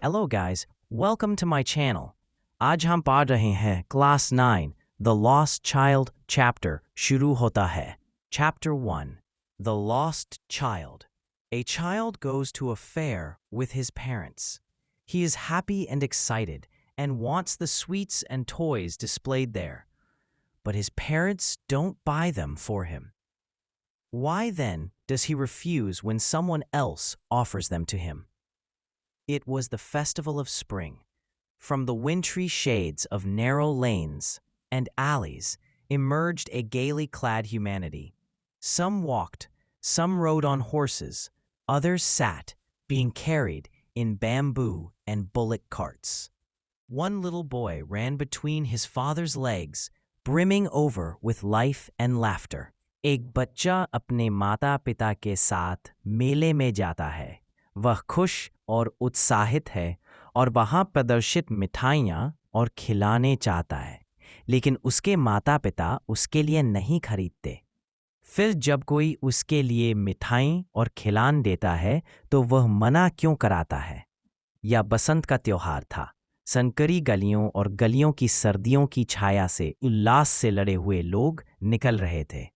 Hello guys, welcome to my channel. आज हम पढ़ रहे हैं Class 9, The Lost Child chapter शुरू होता है. Chapter 1, The Lost Child. A child goes to a fair with his parents. He is happy and excited and wants the sweets and toys displayed there. But his parents don't buy them for him. Why then does he refuse when someone else offers them to him? It was the festival of spring. From the wintry shades of narrow lanes and alleys emerged a gaily clad humanity. Some walked, some rode on horses, others sat, being carried in bamboo and bullock carts. One little boy ran between his father's legs, brimming over with life and laughter. एक बच्चा अपने माता पिता के साथ मेले में जाता है. वह खुश और उत्साहित है और वहाँ प्रदर्शित मिठाइयाँ और खिलाने चाहता है, लेकिन उसके माता पिता उसके लिए नहीं खरीदते. फिर जब कोई उसके लिए मिठाई और खिलान देता है तो वह मना क्यों कराता है? यह बसंत का त्योहार था. संकरी गलियों और गलियों की सर्दियों की छाया से उल्लास से लड़े हुए लोग निकल रहे थे.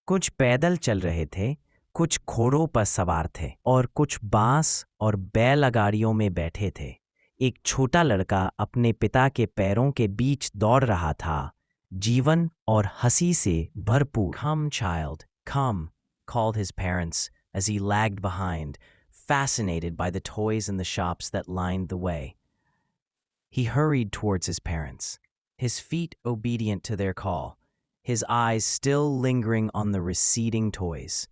कुछ पैदल चल रहे थे, कुछ घोड़ों पर सवार थे और कुछ बांस और बैलगाड़ियों में बैठे थे. एक छोटा लड़का अपने पिता के पैरों के बीच दौड़ रहा था, जीवन और हंसी से भरपूर. Come, child, come, called his parents as he lagged behind, fascinated by the toys in the shops that lined the way. He hurried towards his parents, his feet obedient to their call, his eyes still lingering on the receding toys.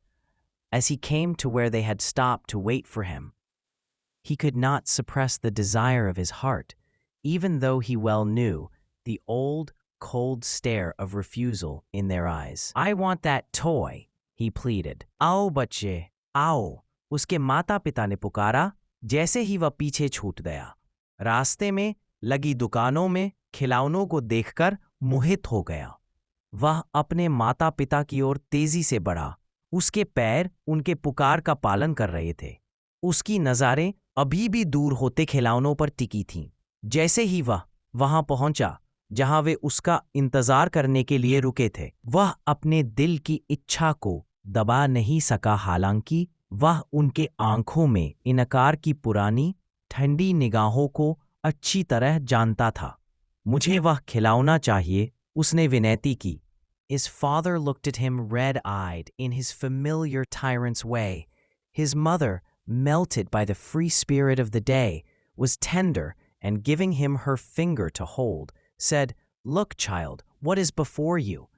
As he came to where they had stopped to wait for him, he could not suppress the desire of his heart, even though he well knew the old, cold stare of refusal in their eyes. I want that toy, he pleaded. आओ बच्चे, आओ, उसके माता पिता ने पुकारा. जैसे ही वह पीछे छूट गया, रास्ते में लगी दुकानों में खिलौनों को देखकर मोहित हो गया. वह अपने माता पिता की ओर तेजी से बढ़ा. उसके पैर उनके पुकार का पालन कर रहे थे. उसकी नज़रें अभी भी दूर होते खिलौनों पर टिकी थीं. जैसे ही वह वहां पहुंचा जहां वे उसका इंतजार करने के लिए रुके थे, वह अपने दिल की इच्छा को दबा नहीं सका. हालांकि वह उनके आंखों में इनकार की पुरानी ठंडी निगाहों को अच्छी तरह जानता था. मुझे वह खिलौना चाहिए, उसने विनती की. His father looked at him red-eyed in his familiar tyrant's way. His mother, melted by the free spirit of the day, was tender and giving him her finger to hold, said, "Look, child, what is before you?"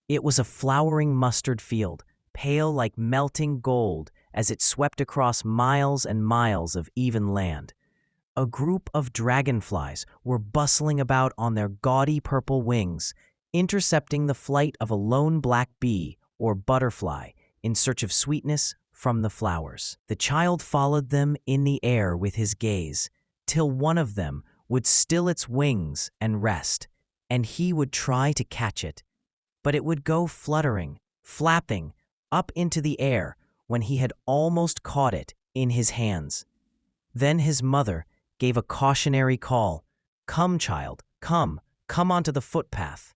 It was a flowering mustard field, pale like melting gold as it swept across miles and miles of even land. A group of dragonflies were bustling about on their gaudy purple wings, intercepting the flight of a lone black bee or butterfly in search of sweetness from the flowers. The child followed them in the air with his gaze, till one of them would still its wings and rest, and he would try to catch it. But it would go fluttering, flapping, up into the air when he had almost caught it in his hands. Then his mother gave a cautionary call. "Come, child, come onto the footpath."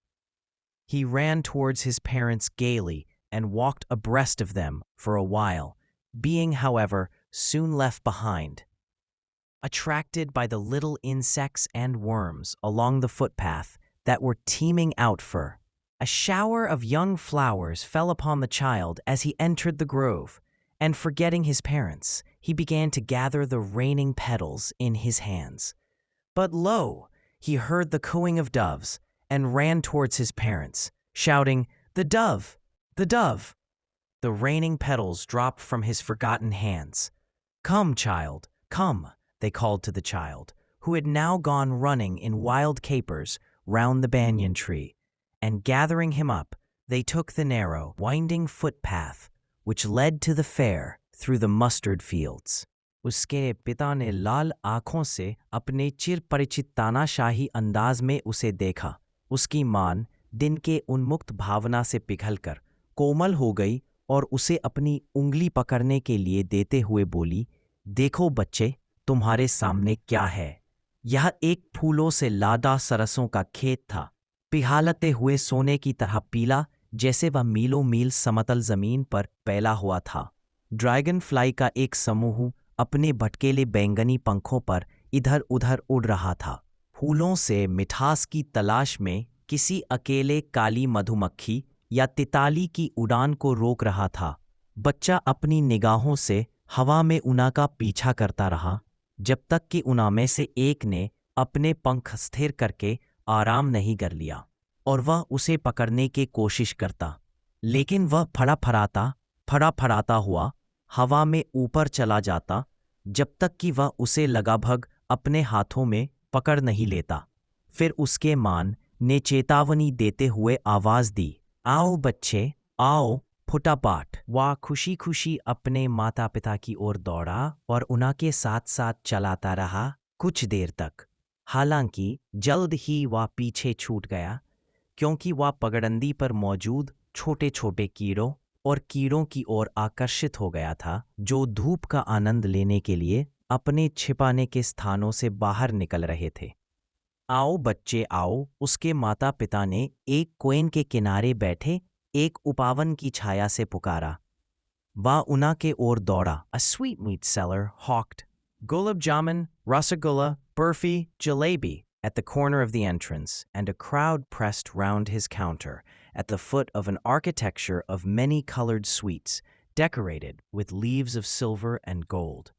He ran towards his parents gaily and walked abreast of them for a while, being, however, soon left behind. Attracted by the little insects and worms along the footpath that were teeming out fur, a shower of young flowers fell upon the child as he entered the grove, and forgetting his parents, he began to gather the raining petals in his hands. But lo, he heard the cooing of doves and ran towards his parents, shouting, "The dove! The dove!" The raining petals dropped from his forgotten hands. "Come, child, come," they called to the child, who had now gone running in wild capers round the banyan tree, and gathering him up, they took the narrow, winding footpath which led to the fair through the mustard fields. उसके पिता ने लाल आँखों से अपने चिर परिचित तानाशाही अंदाज में उसे देखा. उसकी मान दिन के उन्मुक्त भावना से पिघलकर कोमल हो गई और उसे अपनी उंगली पकड़ने के लिए देते हुए बोली, "देखो बच्चे, तुम्हारे सामने क्या है? यह एक फूलों से लादा सरसों का खेत था, पिघलते हुए सोने की तरह पीला, जैसे वह मीलों मील समतल जमीन पर फैला हुआ था। ड्रैगन फ्लाई का एक समूह अपने भटकेले बैंगनी पंखों पर इधर उधर उड़ रहा था, फूलों से मिठास की तलाश में किसी अकेले काली मधुमक्खी या तिताली की उड़ान को रोक रहा था। बच्चा अपनी निगाहों से हवा में उना का पीछा करता रहा, जब तक कि उना में से एक ने अपने पंख स्थिर करके आराम नहीं कर लिया और वह उसे पकड़ने की कोशिश करता, लेकिन वह फड़ाफड़ाता हुआ हवा में ऊपर चला जाता, जब तक कि वह उसे लगभग अपने हाथों में पकड़ नहीं लेता। फिर उसके मां ने चेतावनी देते हुए आवाज दी, आओ बच्चे, आओ फटाफट। वह खुशी खुशी अपने माता पिता की ओर दौड़ा और उनके साथ साथ चलाता रहा कुछ देर तक। हालांकि जल्द ही वह पीछे छूट गया, क्योंकि वह पगडंडी पर मौजूद छोटे छोटे कीड़ों और कीड़ों की ओर आकर्षित हो गया था, जो धूप का आनंद लेने के लिए अपने छिपाने के स्थानों से बाहर निकल रहे थे। आओ बच्चे आओ, उसके माता पिता ने एक कोइन के किनारे बैठे एक उपवन की छाया से पुकारा। वह उना के ओर दौड़ा। A sweetmeat seller hawked gulab jamun, rasgulla, burfi, jalebi at the corner of the entrance, and a crowd pressed round his counter at the foot of an architecture of many-colored sweets, decorated with leaves of silver and gold.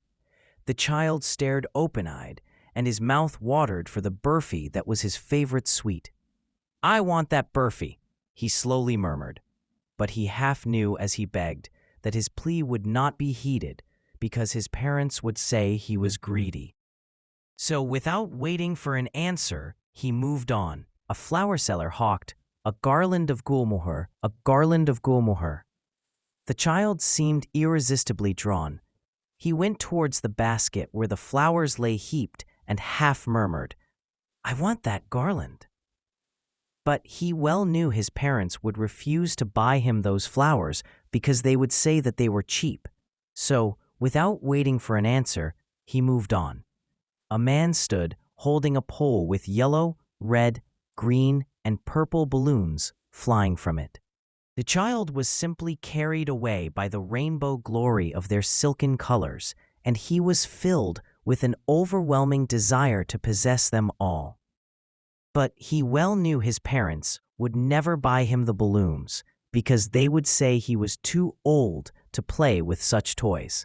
The child stared open-eyed, and his mouth watered for the burfi that was his favorite sweet. I want that burfi, he slowly murmured, but he half knew as he begged that his plea would not be heeded because his parents would say he was greedy. So without waiting for an answer, he moved on. A flower seller hawked, a garland of gulmohur, a garland of gulmohur. The child seemed irresistibly drawn. He went towards the basket where the flowers lay heaped and half murmured, I want that garland. But he well knew his parents would refuse to buy him those flowers because they would say that they were cheap. So, without waiting for an answer, he moved on. A man stood holding a pole with yellow, red, green, and purple balloons flying from it. The child was simply carried away by the rainbow glory of their silken colors, and he was filled with an overwhelming desire to possess them all. But he well knew his parents would never buy him the balloons because they would say he was too old to play with such toys.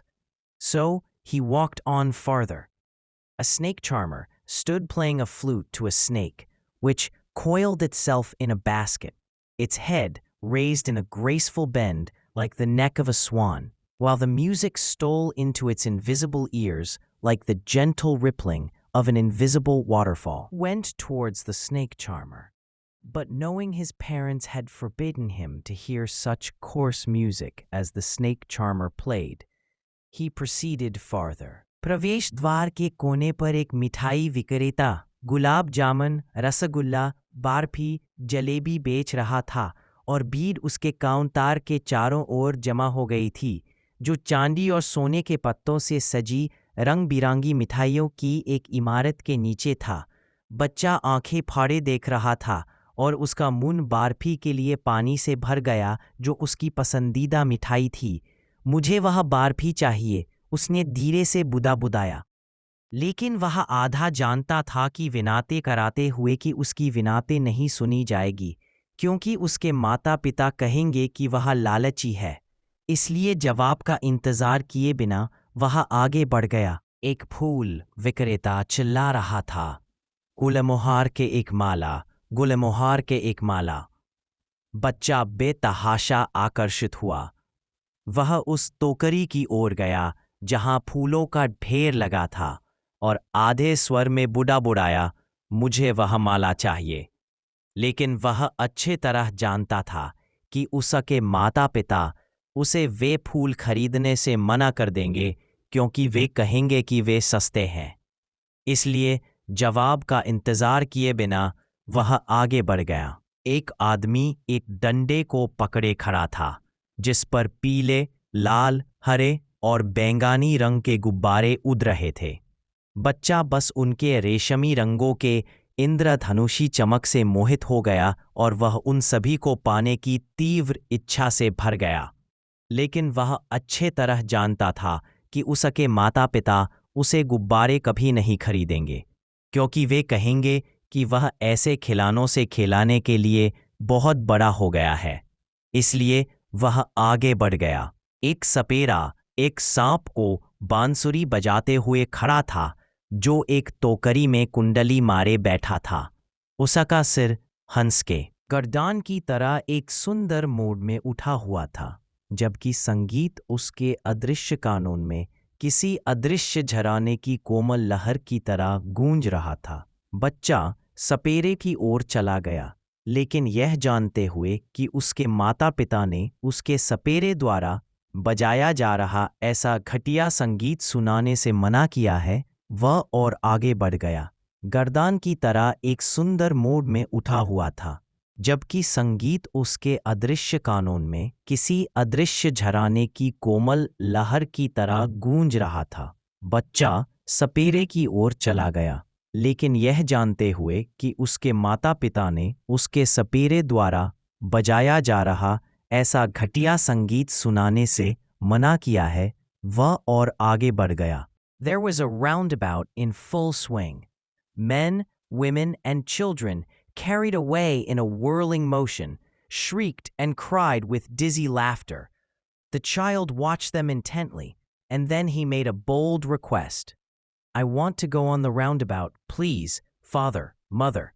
So he walked on farther. A snake charmer stood playing a flute to a snake, which coiled itself in a basket, its head raised in a graceful bend like the neck of a swan, while the music stole into its invisible ears like the gentle rippling of an invisible waterfall. Went towards the snake charmer, but knowing his parents had forbidden him to hear such coarse music as the snake charmer played, he proceeded farther. प्रवेश द्वार के कोने पर एक मिठाई विक्रेता गुलाब जामुन, रसगुल्ला, बर्फी, जलेबी बेच रहा था और भीड़ उसके काउंटर के चारों ओर जमा हो गई थी, जो चांदी और सोने के पत्तों से सजी रंग बिरंगी मिठाइयों की एक इमारत के नीचे था। बच्चा आंखें फाड़े देख रहा था और उसका मुंह बर्फी के लिए पानी से भर गया, जो उसकी पसंदीदा मिठाई थी। मुझे वह बर्फी चाहिए, उसने धीरे से बुदाया। लेकिन वह आधा जानता था कि विनती कराते हुए कि उसकी विनती नहीं सुनी जाएगी, क्योंकि उसके माता पिता कहेंगे कि वह लालची है। इसलिए जवाब का इंतजार किए बिना वह आगे बढ़ गया। एक फूल विक्रेता चिल्ला रहा था, गुलमोहर के एक माला, गुलमोहर के एक माला। बच्चा बेतहाशा आकर्षित हुआ। वह उस टोकरी की ओर गया जहां फूलों का ढेर लगा था और आधे स्वर में बुड़ाया, मुझे वह माला चाहिए। लेकिन वह अच्छे तरह जानता था कि उसके माता पिता उसे वे फूल खरीदने से मना कर देंगे, क्योंकि वे कहेंगे कि वे सस्ते हैं। इसलिए जवाब का इंतजार किए बिना वह आगे बढ़ गया। एक आदमी एक डंडे को पकड़े खड़ा था, जिस पर पीले, लाल, हरे और बैंगनी रंग के गुब्बारे उड़ रहे थे। बच्चा बस उनके रेशमी रंगों के इंद्रधनुषी चमक से मोहित हो गया और वह उन सभी को पाने की तीव्र इच्छा से भर गया। लेकिन वह अच्छे तरह जानता था कि उसके माता पिता उसे गुब्बारे कभी नहीं खरीदेंगे, क्योंकि वे कहेंगे कि वह ऐसे खिलौनों से खिलाने के लिए बहुत बड़ा हो गया है। इसलिए वह आगे बढ़ गया। एक सपेरा एक सांप को बांसुरी बजाते हुए खड़ा था, जो एक टोकरी में कुंडली मारे बैठा था। उसका सिर हंस के गर्दान की तरह एक सुंदर मोड़ में उठा हुआ था, जबकि संगीत उसके अदृश्य कानून में किसी अदृश्य झराने की कोमल लहर की तरह गूंज रहा था। बच्चा सपेरे की ओर चला गया, लेकिन यह जानते हुए कि उसके माता पिता ने उसके सपेरे द्वारा बजाया जा रहा ऐसा घटिया संगीत सुनाने से मना किया है, वह और आगे बढ़ गया। गर्दान की तरह एक सुंदर मोड़ में उठा हुआ था, जबकि संगीत उसके अदृश्य कानून में किसी अदृश्य झराने की कोमल लहर की तरह गूंज रहा था। बच्चा सपेरे की ओर चला गया, लेकिन यह जानते हुए कि उसके माता पिता ने उसके सपेरे द्वारा बजाया जा रहा ऐसा घटिया संगीत सुनाने से मना किया है, वह और आगे बढ़ गया। There was a roundabout in full swing. Men, women, and children, carried away in a whirling motion, shrieked and cried with dizzy laughter. The child watched them intently, and then he made a bold request. "I want to go on the roundabout, please, father, mother."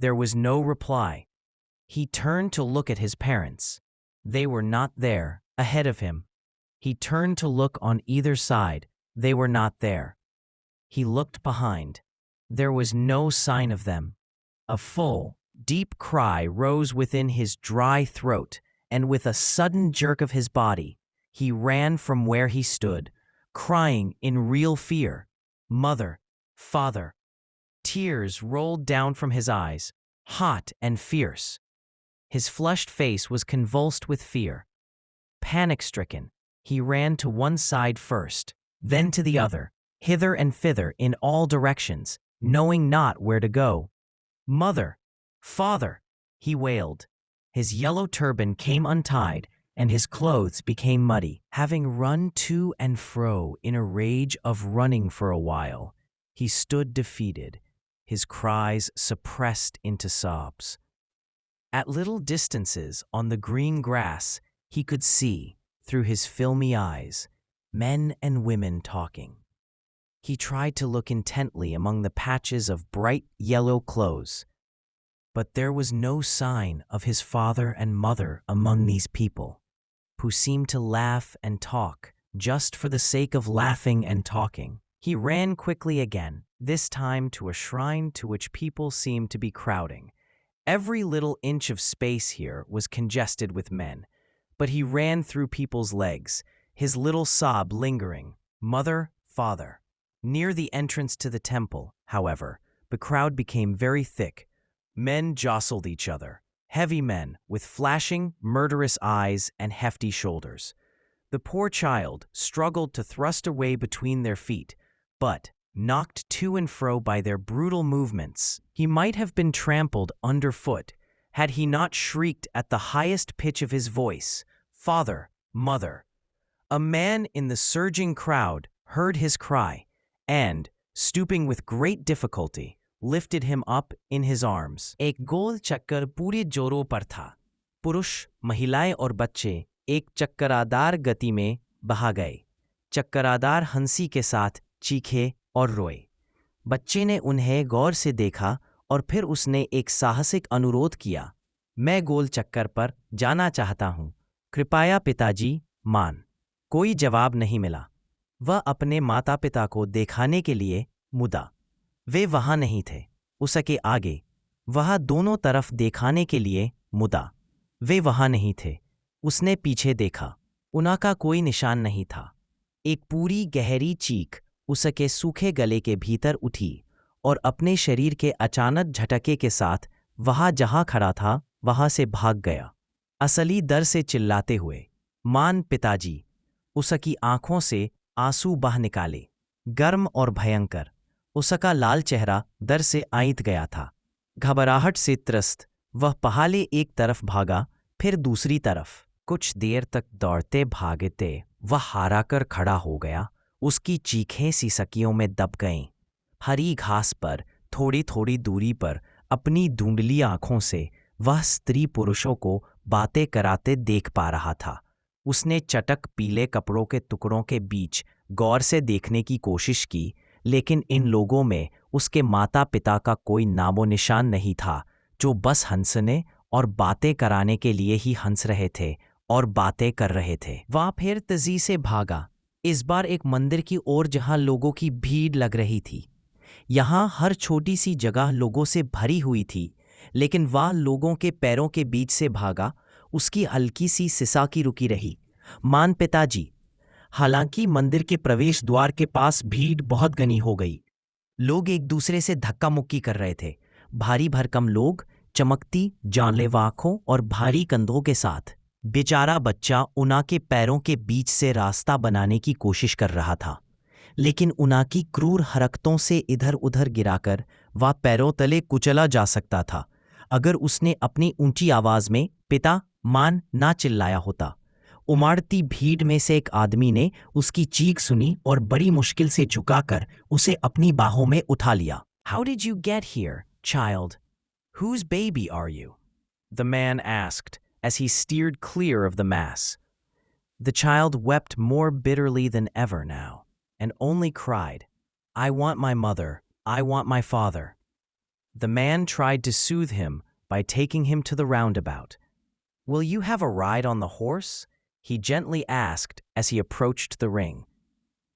There was no reply. He turned to look at his parents. They were not there, ahead of him. He turned to look on either side. They were not there. He looked behind. There was no sign of them. A full, deep cry rose within his dry throat, and with a sudden jerk of his body, he ran from where he stood, crying in real fear, "Mother, father." Tears rolled down from his eyes, hot and fierce. His flushed face was convulsed with fear. Panic-stricken, he ran to one side first, then to the other, hither and thither in all directions, knowing not where to go. "Mother, father," he wailed. His yellow turban came untied, and his clothes became muddy. Having run to and fro in a rage of running for a while, he stood defeated, his cries suppressed into sobs. At little distances on the green grass, he could see, through his filmy eyes, men and women talking. He tried to look intently among the patches of bright yellow clothes, but there was no sign of his father and mother among these people, who seemed to laugh and talk just for the sake of laughing and talking. He ran quickly again, this time to a shrine to which people seemed to be crowding. Every little inch of space here was congested with men, but he ran through people's legs, his little sob lingering, "Mother, father." Near the entrance to the temple, however, the crowd became very thick. Men jostled each other, heavy men with flashing, murderous eyes and hefty shoulders. The poor child struggled to thrust a way between their feet, but, knocked to and fro by their brutal movements, he might have been trampled underfoot had he not shrieked at the highest pitch of his voice, "Father, mother." A man in the surging crowd heard his cry and, stooping with great difficulty, lifted him up in his arms. एक गोल चक्कर पूरे जोरों पर था। पुरुष, महिलाएं और बच्चे एक चक्करादार गति में बहा गए। चक्करादार हंसी के साथ चीखे और रोए। बच्चे ने उन्हें गौर से देखा और फिर उसने एक साहसिक अनुरोध किया, "मैं गोल चक्कर पर जाना चाहता हूँ, कृपया पिताजी, मान।" कोई जवाब नहीं मिला। वह अपने माता पिता को दिखाने के लिए मुड़ा। वे वहां नहीं थे। उसके आगे, वह दोनों तरफ दिखाने के लिए मुड़ा। वे वहां नहीं थे। उसने पीछे देखा। उनका कोई निशान नहीं था। एक पूरी गहरी चीख उसके सूखे गले के भीतर उठी और अपने शरीर के अचानक झटके के साथ वहां जहां खड़ा था वहां से भाग गया, असली डर से चिल्लाते हुए, "मान पिताजी!" उसकी आंखों से आंसू बह निकाले, गर्म और भयंकर। उसका लाल चेहरा डर से आईत गया था। घबराहट से त्रस्त वह पहाले एक तरफ भागा, फिर दूसरी तरफ। कुछ देर तक दौड़ते भागते वह हारा कर खड़ा हो गया। उसकी चीखें सिसकियों में दब गईं। हरी घास पर थोड़ी थोड़ी दूरी पर अपनी धुंधली आंखों से वह स्त्री पुरुषों को बातें कराते देख पा रहा था। उसने चटक पीले कपड़ों के टुकड़ों के बीच गौर से देखने की कोशिश की, लेकिन इन लोगों में उसके माता पिता का कोई नामो निशान नहीं था, जो बस हंसने और बातें कराने के लिए ही हंस रहे थे और बातें कर रहे थे। वह फिर तेजी से भागा, इस बार एक मंदिर की ओर जहां लोगों की भीड़ लग रही थी। यहाँ हर छोटी सी जगह लोगों से भरी हुई थी, लेकिन वह लोगों के पैरों के बीच से भागा। उसकी हल्की सी सिसकी रुकी रही, मान पिताजी। हालांकि मंदिर के प्रवेश द्वार के पास भीड़ बहुत घनी हो गई। लोग एक दूसरे से धक्का मुक्की कर रहे थे। भारी भरकम लोग, चमकती जानलेवा आंखों और भारी कंधों के साथ। बेचारा बच्चा उना के पैरों के बीच से रास्ता बनाने की कोशिश कर रहा था, लेकिन उना की क्रूर हरकतों से इधर उधर गिराकर वह पैरों तले कुचला जा सकता था, अगर उसने अपनी ऊंची आवाज में पिता मान ना चिल्लाया होता। उमाड़ती भीड़ में से एक आदमी ने उसकी चीख सुनी और बड़ी मुश्किल से झुकाकर उसे अपनी बाहों में उठा लिया। How did you get here, child? Whose baby are you? The man asked as he steered clear of the mass. The child wept more bitterly than ever now, and only cried, I want my mother, I want my father. The man tried to soothe him by taking him to the roundabout. Will you have a ride on the horse? He gently asked as he approached the ring.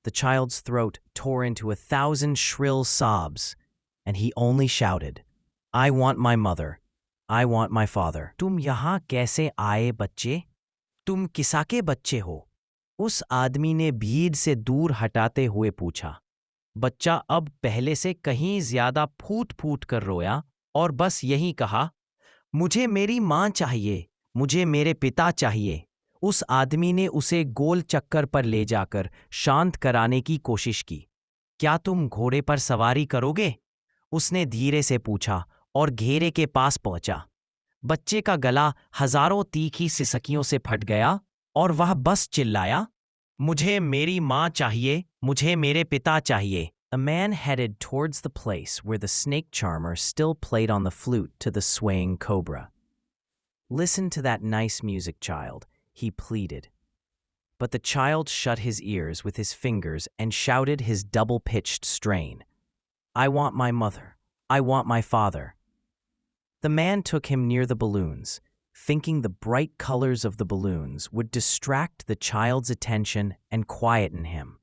The child's throat tore into 1,000 shrill sobs, and he only shouted, I want my mother, I want my father. तुम यहाँ कैसे आए बच्चे? तुम किसके बच्चे हो? उस आदमी ने भीड़ से दूर हटाते हुए पूछा। बच्चा अब पहले से कहीं ज्यादा फूट फूट कर रोया और बस यही कहा, मुझे मेरी माँ चाहिए, मुझे मेरे पिता चाहिए। उस आदमी ने उसे गोल चक्कर पर ले जाकर शांत कराने की कोशिश की। क्या तुम घोड़े पर सवारी करोगे? उसने धीरे से पूछा और घेरे के पास पहुंचा। बच्चे का गला हजारों तीखी सिसकियों से फट गया और वह बस चिल्लाया, मुझे मेरी माँ चाहिए, मुझे मेरे पिता चाहिए। A man headed towards the place where the snake charmer still played on the flute to the swaying cobra. Listen to that nice music, child, he pleaded. But the child shut his ears with his fingers and shouted his double-pitched strain. I want my mother. I want my father. The man took him near the balloons, thinking the bright colors of the balloons would distract the child's attention and quieten him.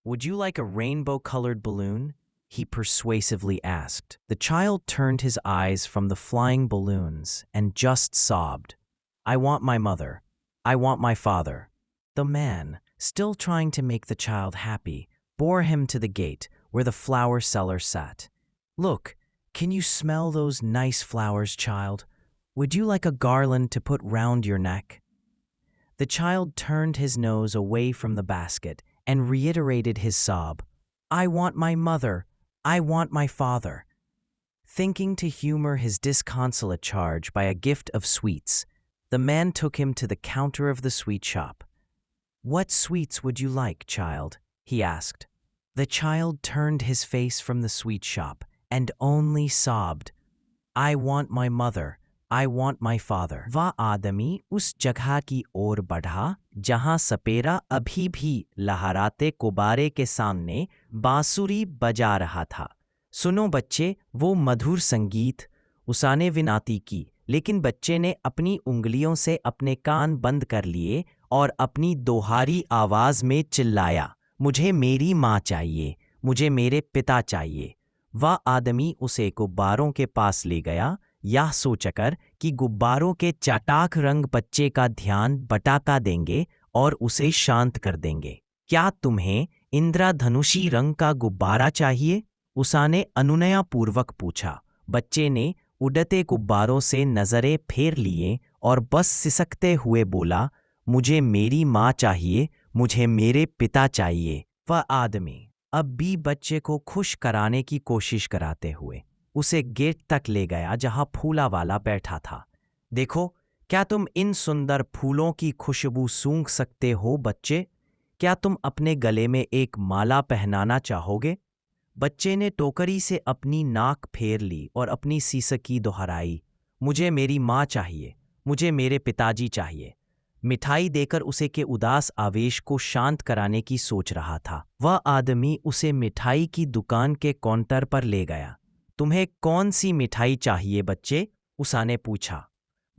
Would you like a rainbow-colored balloon? He persuasively asked. The child turned his eyes from the flying balloons and just sobbed. I want my mother. I want my father. The man, still trying to make the child happy, bore him to the gate where the flower seller sat. Look, can you smell those nice flowers, child? Would you like a garland to put round your neck? The child turned his nose away from the basket and reiterated his sob, I want my mother, I want my father. Thinking to humor his disconsolate charge by a gift of sweets, the man took him to the counter of the sweet shop. What sweets would you like, child? He asked. The child turned his face from the sweet shop and only sobbed, I want my mother, I want my father. वह आदमी उस जगह की ओर बढ़ा जहां सपेरा अभी भी लहराते गुब्बारे के सामने बांसुरी बजा रहा था। सुनो बच्चे, वो मधुर संगीत, उसने विनती की, लेकिन बच्चे ने अपनी उंगलियों से अपने कान बंद कर लिए और अपनी दोहारी आवाज में चिल्लाया, मुझे मेरी माँ चाहिए, मुझे मेरे पिता चाहिए। वह आदमी उसे गुब्बारों के पास ले गया, यह सोचकर कि गुब्बारों के चटाक रंग बच्चे का ध्यान भटका देंगे और उसे शांत कर देंगे। क्या तुम्हें इंद्रधनुषी रंग का गुब्बारा चाहिए? उसने अनुनयपूर्वक पूछा। बच्चे ने उड़ते गुब्बारों से नजरें फेर लिए और बस सिसकते हुए बोला, मुझे मेरी माँ चाहिए, मुझे मेरे पिता चाहिए। वह आदमी अब भी बच्चे को खुश कराने की कोशिश कराते हुए उसे गेट तक ले गया जहां फूला वाला बैठा था। देखो, क्या तुम इन सुंदर फूलों की खुशबू सूंघ सकते हो बच्चे? क्या तुम अपने गले में एक माला पहनाना चाहोगे? बच्चे ने टोकरी से अपनी नाक फेर ली और अपनी सीसकी दोहराई, मुझे मेरी माँ चाहिए, मुझे मेरे पिताजी चाहिए। मिठाई देकर उसे के उदास आवेश को शांत कराने की सोच रहा था। वह आदमी उसे मिठाई की दुकान के काउंटर पर ले गया। तुम्हें कौन सी मिठाई चाहिए बच्चे? उसाने पूछा।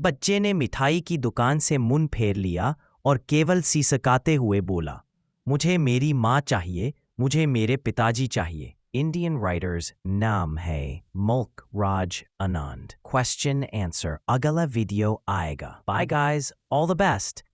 बच्चे ने मिठाई की दुकान से मुंह फेर लिया और केवल सिसकाते हुए बोला, मुझे मेरी माँ चाहिए, मुझे मेरे पिताजी चाहिए। Indian writer's नाम है मुल्क राज आनंद। Question answer अगला वीडियो आएगा। Bye guys, all the best.